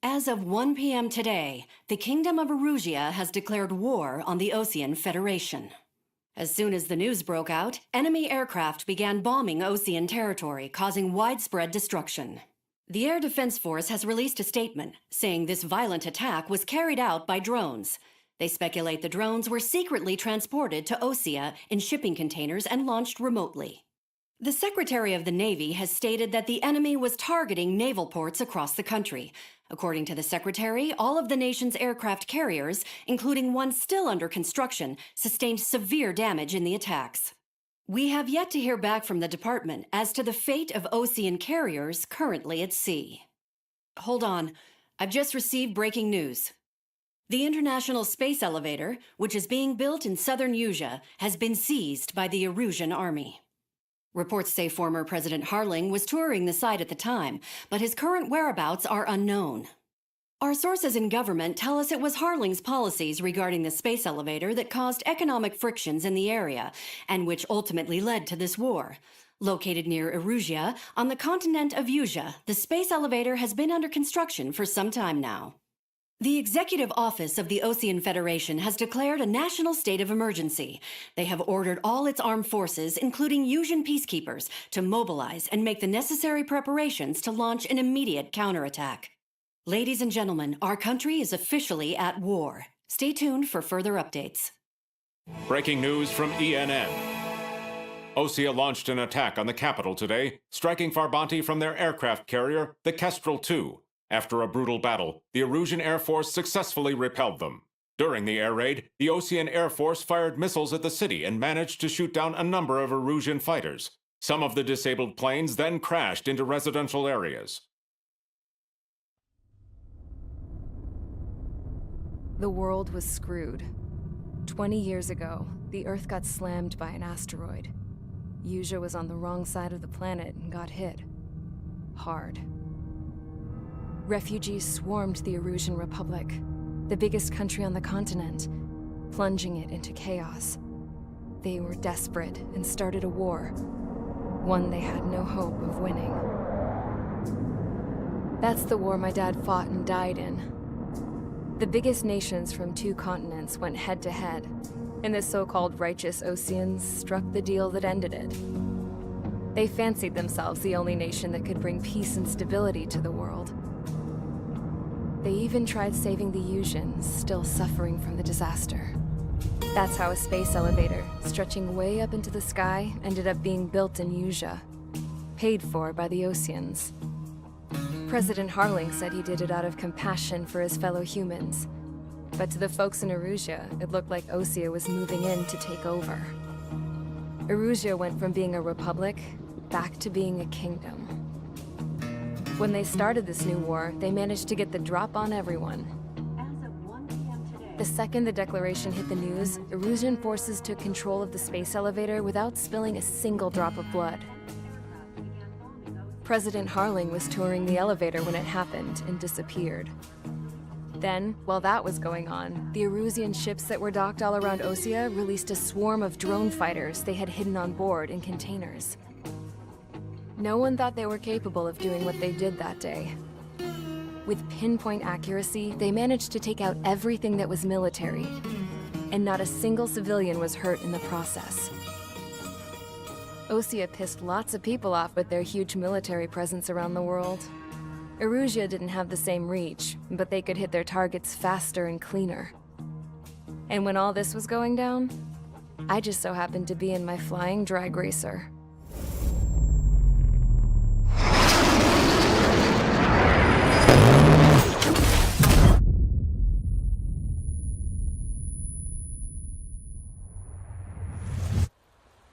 As of 1 p.m. today, the Kingdom of Erusia has declared war on the Osean Federation. As soon as the news broke out, enemy aircraft began bombing Osean territory, causing widespread destruction. The Air Defense Force has released a statement saying this violent attack was carried out by drones. They speculate the drones were secretly transported to Osea in shipping containers and launched remotely. The Secretary of the Navy has stated that the enemy was targeting naval ports across the country. According to the Secretary, all of the nation's aircraft carriers, including one still under construction, sustained severe damage in the attacks. We have yet to hear back from the department as to the fate of Osean carriers currently at sea. Hold on, I've just received breaking news. The International Space Elevator, which is being built in southern Erusia, has been seized by the Erusian army. Reports say former President Harling was touring the site at the time, but his current whereabouts are unknown. Our sources in government tell us it was Harling's policies regarding the space elevator that caused economic frictions in the area, and which ultimately led to this war. Located near Erusia, on the continent of Erusia, the space elevator has been under construction for some time now. The Executive Office of the Osean Federation has declared a national state of emergency. They have ordered all its armed forces, including Erusian peacekeepers, to mobilize and make the necessary preparations to launch an immediate counterattack. Ladies and gentlemen, our country is officially at war. Stay tuned for further updates. Breaking news from ENN. Osea launched an attack on the capital today, striking Farbanti from their aircraft carrier, the Kestrel II. After a brutal battle, the Erusian Air Force successfully repelled them. During the air raid, the Osean Air Force fired missiles at the city and managed to shoot down a number of Erusian fighters. Some of the disabled planes then crashed into residential areas. The world was screwed. 20 years ago, the Earth got slammed by an asteroid. Erusia was on the wrong side of the planet and got hit. Hard. Refugees swarmed the Erusian Republic, the biggest country on the continent, plunging it into chaos. They were desperate and started a war, one they had no hope of winning. That's the war my dad fought and died in. The biggest nations from 2 continents went head-to-head, and the so-called righteous Oseans struck the deal that ended it. They fancied themselves the only nation that could bring peace and stability to the world. They even tried saving the Erusians, still suffering from the disaster. That's how a space elevator, stretching way up into the sky, ended up being built in Erusia, paid for by the Oseans. President Harling said he did it out of compassion for his fellow humans. But to the folks in Erusia, it looked like Osea was moving in to take over. Erusia went from being a republic back to being a kingdom. When they started this new war, they managed to get the drop on everyone. As of 1 p.m. today, The second the declaration hit the news, Erusian forces took control of the space elevator without spilling a single drop of blood. President Harling was touring the elevator when it happened and disappeared. Then, while that was going on, the Erusian ships that were docked all around Osea released a swarm of drone fighters they had hidden on board in containers. No one thought they were capable of doing what they did that day. With pinpoint accuracy, they managed to take out everything that was military, and not a single civilian was hurt in the process. Osea pissed lots of people off with their huge military presence around the world. Erusia didn't have the same reach, but they could hit their targets faster and cleaner. And when all this was going down, I just so happened to be in my flying drag racer.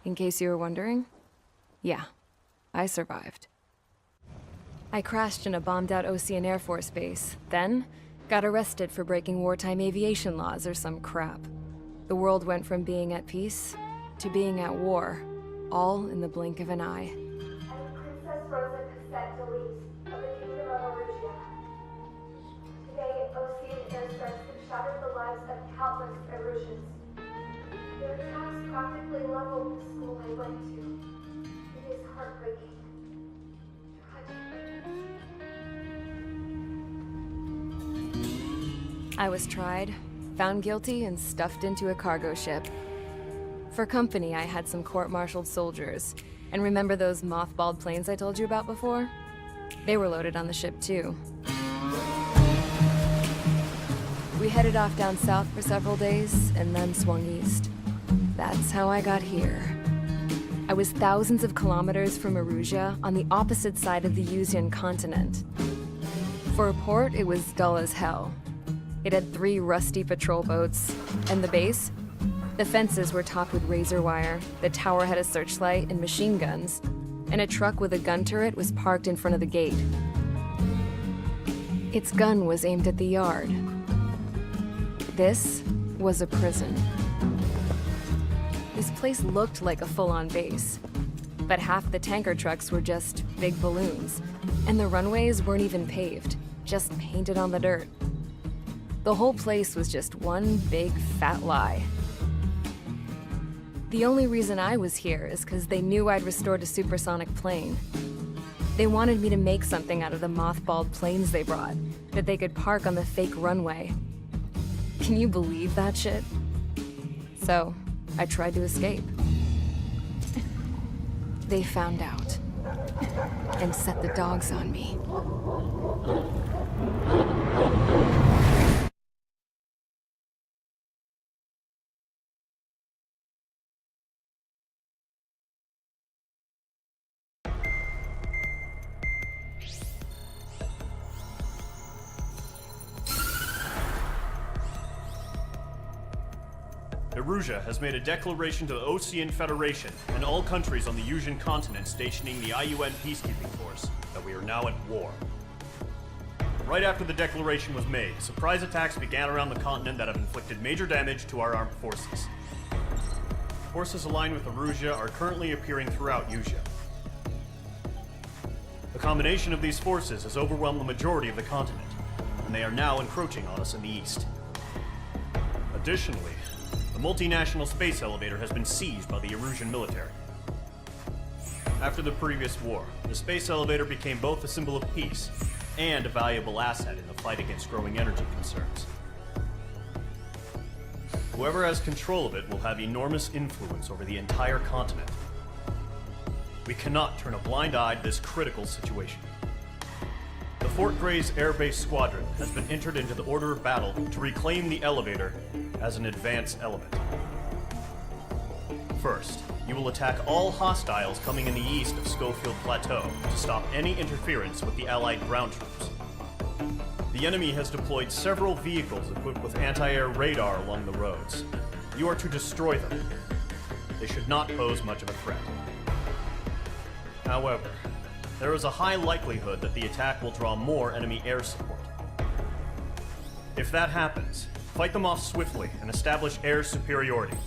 In case you were wondering, yeah, I survived. I crashed in a bombed-out Osean Air Force base, then got arrested for breaking wartime aviation laws or some crap. The world went from being at peace to being at war, all in the blink of an eye. Princess Rosa Cassette Delete of the Kingdom of Erusia. Today, Osean airstrikes have shattered the lives of countless Erusians. Their attacks practically leveled the school I went to. It is heartbreaking. Tragic. I was tried, found guilty, and stuffed into a cargo ship. For company, I had some court-martialed soldiers. And remember those mothballed planes I told you about before? They were loaded on the ship, too. We headed off down south for several days, and then swung east. That's how I got here. I was thousands of kilometers from Erusia, on the opposite side of the Usian continent. For a port, it was dull as hell. It had 3 rusty patrol boats, and the base? The fences were topped with razor wire, the tower had a searchlight and machine guns, and a truck with a gun turret was parked in front of the gate. Its gun was aimed at the yard. This was a prison. This place looked like a full-on base, but half the tanker trucks were just big balloons, and the runways weren't even paved, just painted on the dirt. The whole place was just one big fat lie. The only reason I was here is because they knew I'd restored a supersonic plane. They wanted me to make something out of the mothballed planes they brought, that they could park on the fake runway. Can you believe that shit? So, I tried to escape. They found out, and set the dogs on me. Erusia has made a declaration to the Ocean Federation and all countries on the Usian continent stationing the IUN peacekeeping force that we are now at war. Right after the declaration was made, surprise attacks began around the continent that have inflicted major damage to our armed forces. Forces aligned with Erusia are currently appearing throughout Usia. The combination of these forces has overwhelmed the majority of the continent, and they are now encroaching on us in the east. Additionally, the multinational space elevator has been seized by the Erusian military. After the previous war, the space elevator became both a symbol of peace and a valuable asset in the fight against growing energy concerns. Whoever has control of it will have enormous influence over the entire continent. We cannot turn a blind eye to this critical situation. The Fort Gray's Air Base Squadron has been entered into the order of battle to reclaim the elevator as an advance element. First, you will attack all hostiles coming in the east of Schofield Plateau to stop any interference with the Allied ground troops. The enemy has deployed several vehicles equipped with anti-air radar along the roads. You are to destroy them. They should not pose much of a threat. However, there is a high likelihood that the attack will draw more enemy air support. If that happens, fight them off swiftly and establish air superiority.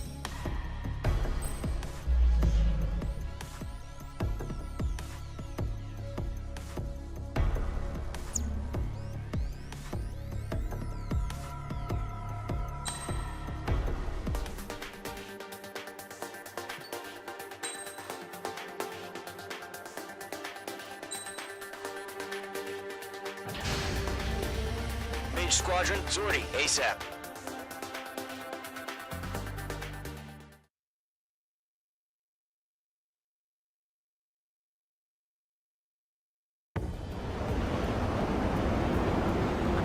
Squadron, Zordi, ASAP.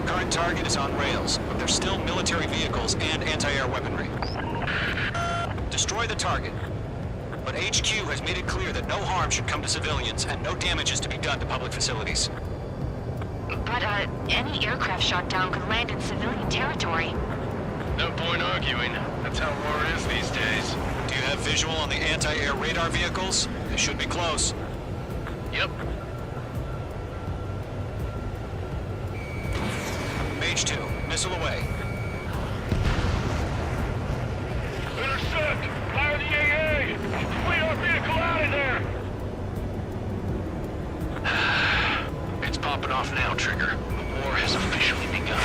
Current target is on rails, but there's still military vehicles and anti-air weaponry. Destroy the target. But HQ has made it clear that no harm should come to civilians and no damage is to be done to public facilities. But, any aircraft shot down could land in civilian territory. No point arguing. That's how war is these days. Do you have visual on the anti-air radar vehicles? They should be close. Yep. Mage 2, missile away. Intercept! Fire the AA! Flee our vehicle out of there! It's popping off now, Trigger. The war has officially begun.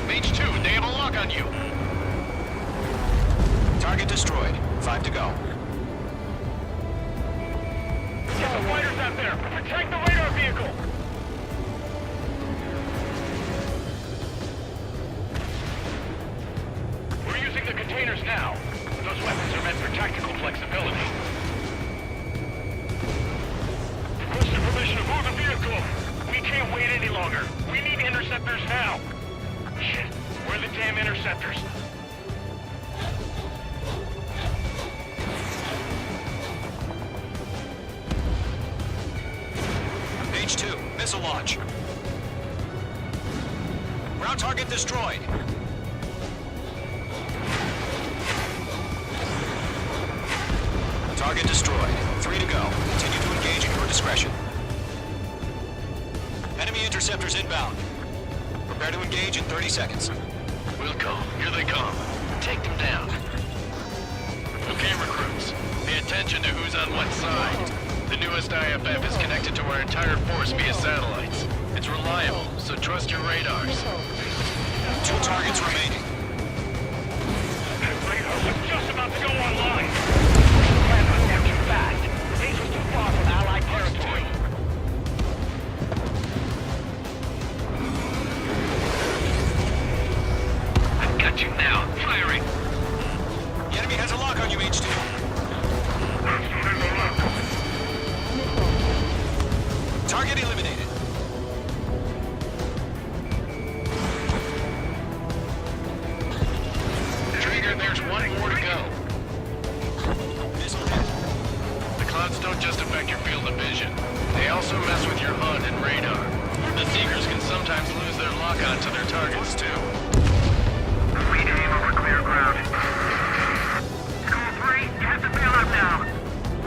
Mage 2, they have a lock on you. Target destroyed. 5 to go. Get the fighters out there! Attack the radar vehicle! We're using the containers now. Those weapons are meant for tactical flexibility. Requested permission to move the vehicle. We can't wait any longer. We need interceptors now. Shit, where are the damn interceptors? H2, missile launch. Ground target destroyed. Target destroyed. 3 to go. Continue to engage at your discretion. Enemy interceptors inbound. Prepare to engage in 30 seconds. We'll go. Here they come. Take them down. Okay, recruits. Pay attention to who's on what side. The newest IFF is connected to our entire force via satellites. It's reliable, so trust your radars. 2 targets remaining. That radar was just about to go online. Plan was now too fast. The base was too far from Allied territory. I've got you now. Firing. The enemy has a lock on you, H2. Target eliminated. Trigger, there's one more to go. Missile hit. The clouds don't just affect your field of vision. They also mess with your HUD and radar. The Seekers can sometimes lose their lock-on to their targets, too. Rename over clear ground. School 3, you have to bail out now.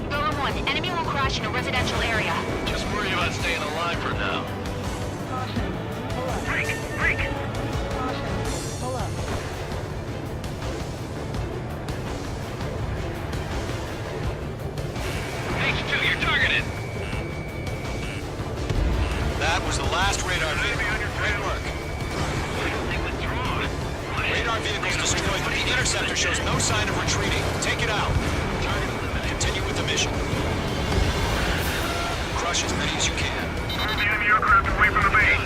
Golem 1, enemy will crash in a residential area. Just worry about staying alive for now. Break! Break! H2, you're targeted! That was the last radar vehicle. Great work. Radar vehicle's destroyed, but the interceptor shows no sign of retreating. Take it out. Continue with the mission. Crush as many as you can. Move the enemy aircraft away from the base.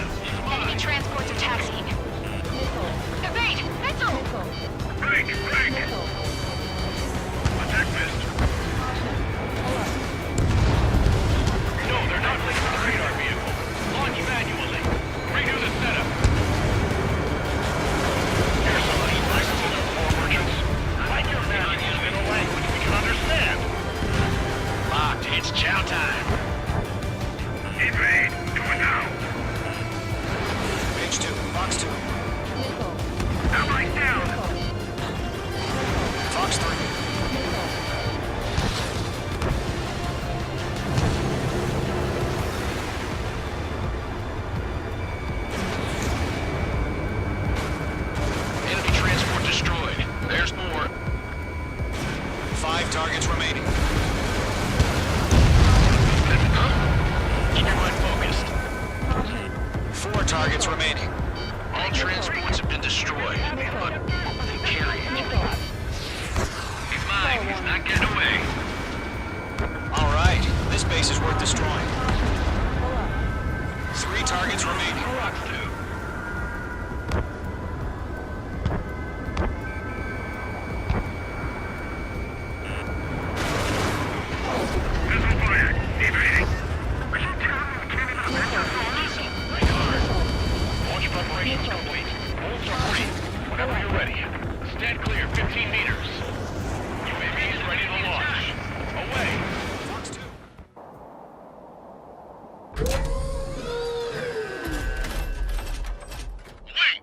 Enemy transports are taxiing. Evade! Missile! Break! Break! Attack missed. No, they're not linked to the radar vehicle. Launch manually. Redo the setup. Here's some expressions in our core merchants. I like your man using in a language we can understand. Locked. It's chow time. Evade. Do it now. H2, Fox 2. Allies down. Fox 3. Enemy transport destroyed. There's more. 5 targets remaining. Keep your mind focused. 4 targets remaining. All transports have been destroyed, but they carry it. He's mine. He's not getting away. All right, this base is worth destroying. 3 targets remaining. Missile fired. Evading. Launch preparations complete. Bolts are free. Whenever you're ready. Stand clear 15 meters. UAV is ready to launch. Away. Fox 2. Wait!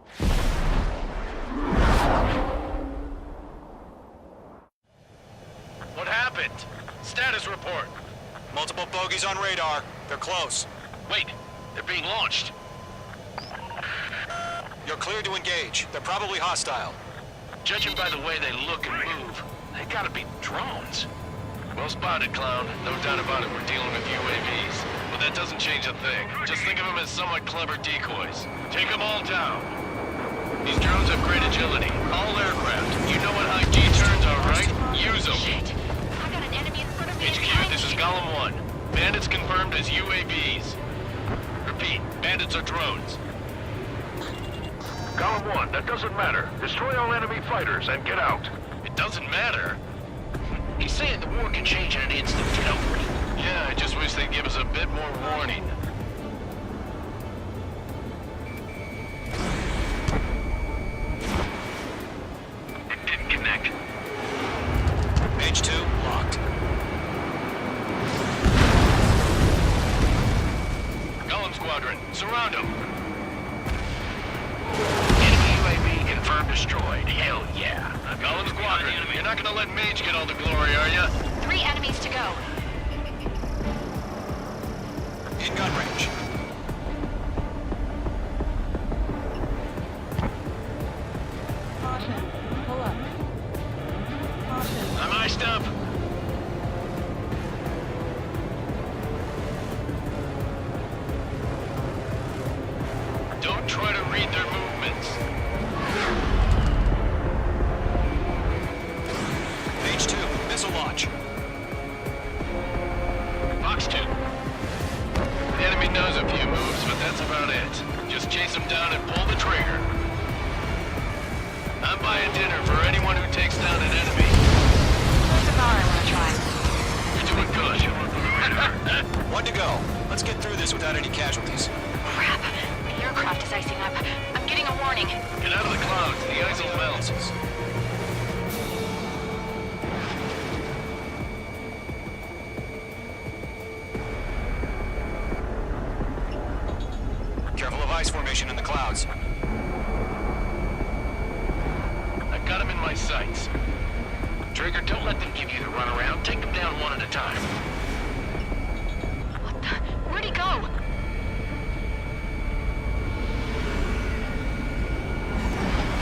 What happened? Status report. Multiple bogies on radar. They're close. Wait, they're being launched. You're clear to engage. They're probably hostile. Judging by the way they look and move, they gotta be drones. Well spotted, Clown. No doubt about it, we're dealing with UAVs. But that doesn't change a thing. Just think of them as somewhat clever decoys. Take them all down. These drones have great agility. All aircraft. You know what high G turns are, right? Use them. Shit! I got an enemy in front of me. HQ, this is Golem 1. Bandits confirmed as UAVs. Repeat, bandits are drones. Column 1, that doesn't matter. Destroy all enemy fighters and get out. It doesn't matter. He's saying the war can change in an instant if you don't leave. Yeah, I just wish they'd give us a bit more warning. It didn't connect. Page 2, locked. Golem Squadron, surround them. Enemy UAV confirmed destroyed. Hell yeah. Golem Squadron, you're not gonna let Mage get all the glory, are ya? 3 enemies to go. In gun range. Caution. Pull up. Caution. I'm iced up. Don't try to read their movements. Page 2, missile launch. Box 2. The enemy knows a few moves, but that's about it. Just chase them down and pull the trigger. I'm buying dinner for anyone who takes down an enemy. Who's the bar I want to try? You're doing good. 1 to go. Let's get through this without any casualties. Crap. The aircraft is icing up. I'm getting a warning. Get out of the clouds. The ice will melt. Careful of ice formation in the clouds. I've got him in my sights. Trigger, don't let them give you the runaround. Take them down one at a time. What the? Where'd he go?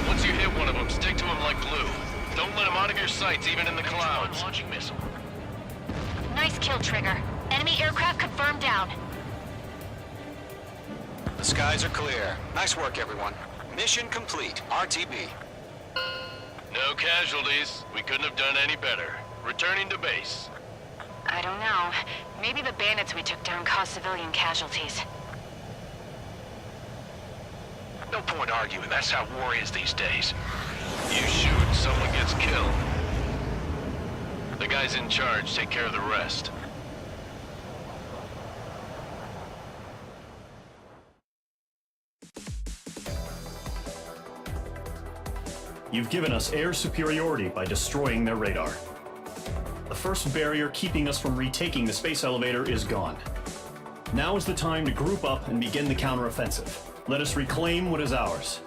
Once you hit one of them, stick to him like glue. Don't let him out of your sights, even in the clouds. Launching missile. Nice kill, Trigger. Enemy aircraft confirmed down. The skies are clear. Nice work, everyone. Mission complete. RTB. No casualties. We couldn't have done any better. Returning to base. I don't know. Maybe the bandits we took down caused civilian casualties. No point arguing. That's how war is these days. You shoot, someone gets killed. The guys in charge take care of the rest. You've given us air superiority by destroying their radar. The first barrier keeping us from retaking the space elevator is gone. Now is the time to group up and begin the counteroffensive. Let us reclaim what is ours.